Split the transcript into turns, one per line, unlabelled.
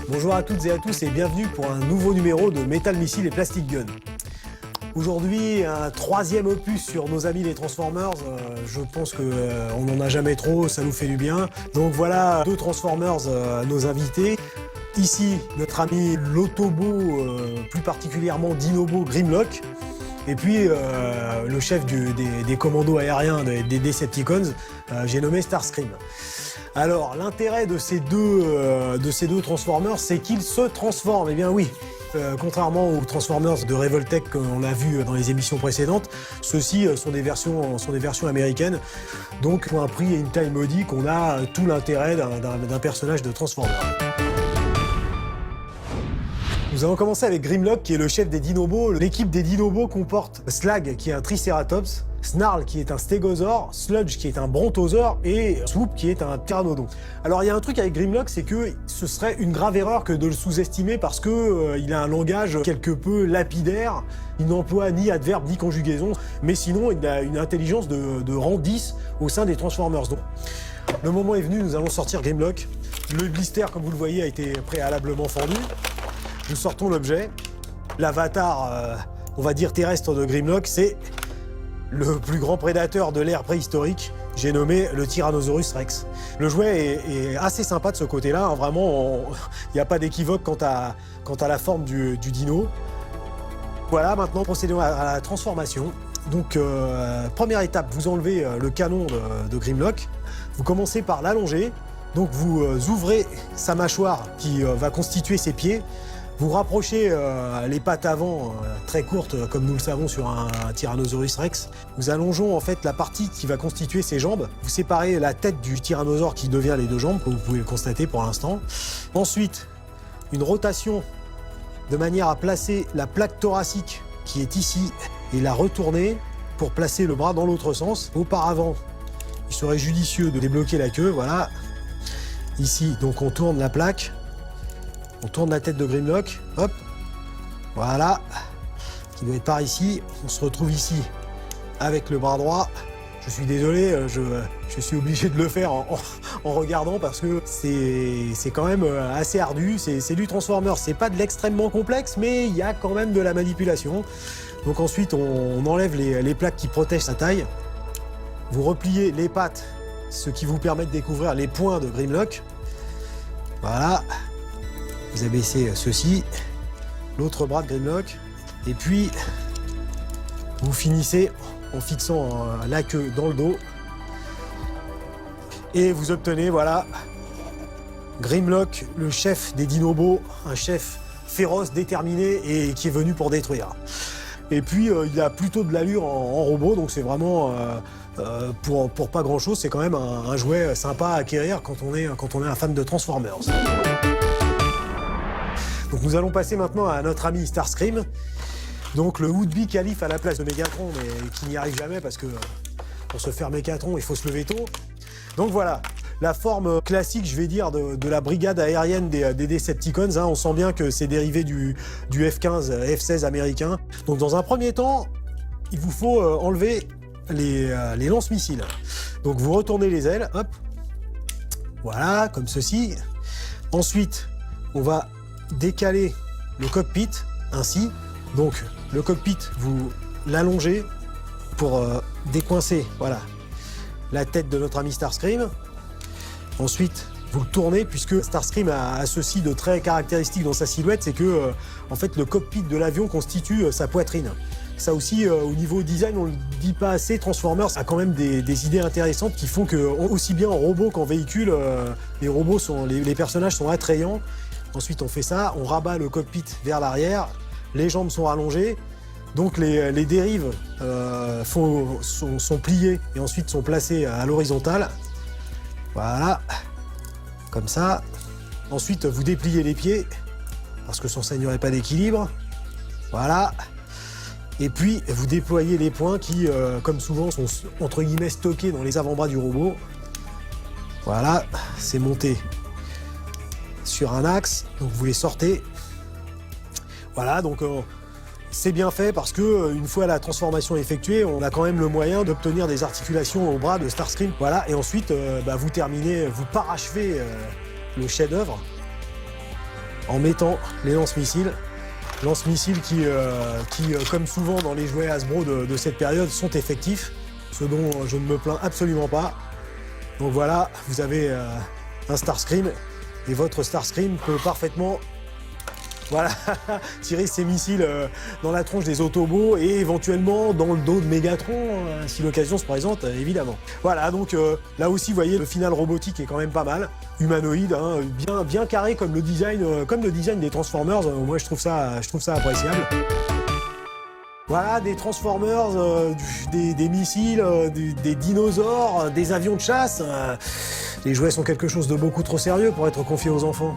Bonjour à toutes et à tous et bienvenue pour un nouveau numéro de Metal Missile et Plastic Gun. Aujourd'hui, un troisième opus sur nos amis les Transformers. Je pense qu'on n'en a jamais trop, ça nous fait du bien. Donc voilà, deux Transformers, nos invités. Ici, notre ami l'Autobo, plus particulièrement Dinobo Grimlock. Et puis, le chef des commandos aériens des Decepticons, j'ai nommé Starscream. Alors, l'intérêt de ces deux Transformers, c'est qu'ils se transforment. Eh bien oui, contrairement aux Transformers de Revoltech qu'on a vu dans les émissions précédentes, ceux-ci sont des versions américaines. Donc, pour un prix et une taille modique, on a tout l'intérêt d'un personnage de Transformers. Nous allons commencer avec Grimlock, qui est le chef des Dinobos. L'équipe des Dinobos comporte Slag, qui est un Triceratops, Snarl, qui est un Stégosaure, Sludge, qui est un Brontosaure, et Swoop, qui est un Pteranodon. Alors, il y a un truc avec Grimlock, c'est que ce serait une grave erreur que de le sous-estimer parce que il a un langage quelque peu lapidaire. Il n'emploie ni adverbe ni conjugaison, mais sinon, il a une intelligence de rang 10 au sein des Transformers. Donc, le moment est venu, nous allons sortir Grimlock. Le blister, comme vous le voyez, a été préalablement fendu. Nous sortons l'objet. L'avatar, on va dire terrestre de Grimlock, c'est le plus grand prédateur de l'ère préhistorique. J'ai nommé le Tyrannosaurus Rex. Le jouet est assez sympa de ce côté-là. Hein, vraiment, il n'y a pas d'équivoque quant à la forme du dino. Voilà, maintenant procédons à la transformation. Donc, première étape, vous enlevez le canon de Grimlock. Vous commencez par l'allonger. Donc, vous ouvrez sa mâchoire qui va constituer ses pieds. Vous rapprochez les pattes avant, très courtes, comme nous le savons sur un Tyrannosaurus Rex. Nous allongeons en fait la partie qui va constituer ses jambes. Vous séparez la tête du tyrannosaure qui devient les deux jambes, comme vous pouvez le constater pour l'instant. Ensuite, une rotation de manière à placer la plaque thoracique qui est ici et la retourner pour placer le bras dans l'autre sens. Auparavant, il serait judicieux de débloquer la queue, voilà. Ici, donc on tourne la plaque. On tourne la tête de Grimlock, hop, voilà, qui doit être par ici. On se retrouve ici avec le bras droit. Je suis désolé, je suis obligé de le faire en regardant parce que c'est quand même assez ardu. C'est du Transformers, c'est pas de l'extrêmement complexe, mais il y a quand même de la manipulation. Donc ensuite, on enlève les plaques qui protègent sa taille. Vous repliez les pattes, ce qui vous permet de découvrir les poings de Grimlock. Voilà. Vous abaissez ceci, l'autre bras de Grimlock, et puis vous finissez en fixant la queue dans le dos. Et vous obtenez, voilà, Grimlock, le chef des Dinobos, un chef féroce, déterminé et qui est venu pour détruire. Et puis il a plutôt de l'allure en robot, donc c'est vraiment, pour pas grand chose, c'est quand même un jouet sympa à acquérir quand on est un fan de Transformers. Donc nous allons passer maintenant à notre ami Starscream, donc le would-be calife à la place de Megatron, mais qui n'y arrive jamais parce que pour se faire Megatron, il faut se lever tôt. Donc voilà, la forme classique, je vais dire, de la brigade aérienne des Decepticons. Hein, on sent bien que c'est dérivé du F-15, F-16 américain. Donc dans un premier temps, il vous faut enlever les lance-missiles. Donc vous retournez les ailes, hop, voilà, comme ceci. Ensuite, on va décaler le cockpit ainsi. Donc le cockpit, vous l'allongez pour décoincer, voilà, la tête de notre ami Starscream. Ensuite, vous le tournez puisque Starscream a ceci de très caractéristique dans sa silhouette, c'est que en fait le cockpit de l'avion constitue sa poitrine. Ça aussi, au niveau design, on le dit pas assez, Transformers a quand même des idées intéressantes qui font que, aussi bien en robot qu'en véhicule, les personnages sont attrayants. Ensuite, on fait ça, on rabat le cockpit vers l'arrière, les jambes sont rallongées, donc les dérives sont pliées et ensuite sont placées à l'horizontale. Voilà, comme ça. Ensuite, vous dépliez les pieds, parce que sans ça, il n'y aurait pas d'équilibre. Voilà. Et puis, vous déployez les poings qui, comme souvent, sont entre guillemets stockés dans les avant-bras du robot. Voilà, c'est monté sur un axe, donc vous les sortez. Voilà, donc c'est bien fait parce que une fois la transformation effectuée, on a quand même le moyen d'obtenir des articulations au bras de Starscream. Voilà, et ensuite vous terminez, vous parachevez le chef-d'œuvre. en mettant les lance-missiles. Lance-missiles qui, comme souvent dans les jouets Hasbro de cette période, sont effectifs, ce dont je ne me plains absolument pas. Donc voilà, vous avez un Starscream, et votre Starscream peut parfaitement voilà, tirer ses missiles dans la tronche des Autobots et éventuellement dans le dos de Megatron, si l'occasion se présente, évidemment. Voilà, donc là aussi, vous voyez, le final robotique est quand même pas mal. Humanoïde, hein, bien carré comme le design des Transformers. Moi, je trouve ça appréciable. Voilà, des Transformers, des missiles, des dinosaures, des avions de chasse. Les jouets sont quelque chose de beaucoup trop sérieux pour être confiés aux enfants.